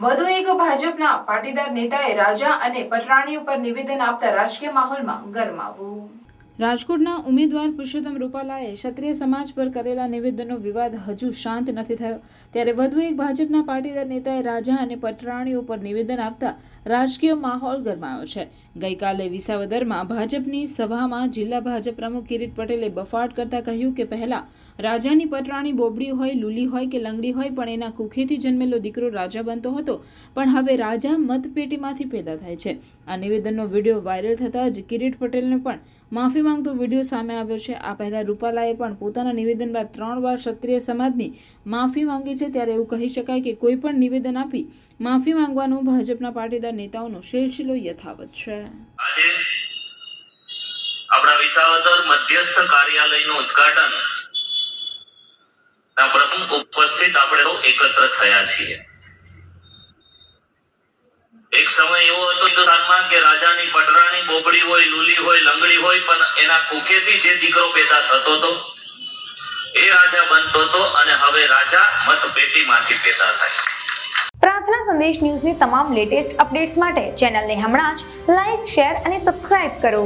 વધુ એક ભાજપના પાટીદાર નેતાએ રાજા અને પટરાણી ઉપર નિવેદન આપતા રાજકીય માહોલમાં ગરમાવો। રાજકોટના ઉમેદવાર પુરુષોત્તમ રૂપાલાએ ક્ષત્રિય સમાજ પર કરેલા નિવેદનનો વિવાદ હજુ શાંત નથી થયો, ત્યારે વધુ એક ભાજપના પાટીદાર નેતાએ રાજા અને પટરાણી ઉપર નિવેદન આપતા રાજકીય માહોલ ગરમાયો છે। ગઈકાલે વિસાવદરમાં ભાજપની સભામાં જિલ્લા ભાજપ પ્રમુખ કિરીટ પટેલે બફાટ કરતા કહ્યું કે પહેલા રાજાની પટરાણી બોબડી હોય, લૂલી હોય કે લંગડી હોય, પણ એના કુખેથી જન્મેલો દીકરો રાજા બનતો હતો, પણ હવે રાજા મતપેટીમાંથી પેદા થાય છે। આ નિવેદનનો વિડીયો વાયરલ થતાં જ કિરીટ પટેલને પણ માફી માંગતો વિડીયો સામે આવ્યો છે। આ પહેલા રૂપાલાએ પણ પોતાના નિવેદન બાદ 3 વાર ક્ષત્રિય સમાજની માફી માંગી છે, ત્યારે એવું કહી શકાય કે કોઈ પણ નિવેદન આપી માફી માંગવાનો ભાજપના પાટીદાર નેતાઓનો સિલસિલો યથાવત છે। આજે આપણા વિસાવદર મધ્યસ્થ કાર્યાલયનું ઉદ્ઘાટન ના પ્રસંગ ઉપસ્થિત આપણે સૌ એકત્ર થયા છીએ। એક સમય એવો હતો હિન્દુસ્તાનમાં કે રાજાની પટરાણી બોબડી હોય, લૂલી હોય, લંગડી હોય, પણ એના કુખેથી જે દીકરો પેદા થતો હતો એ રાજા બનતો હતો, અને હવે રાજા મતપેટીમાંથી પેદા થાય। પ્રાર્થના સંદેશ ન્યૂઝની તમામ લેટેસ્ટ અપડેટ્સ માટે ચેનલને હમણાં જ લાઈક, શેર અને સબસ્ક્રાઇબ કરો।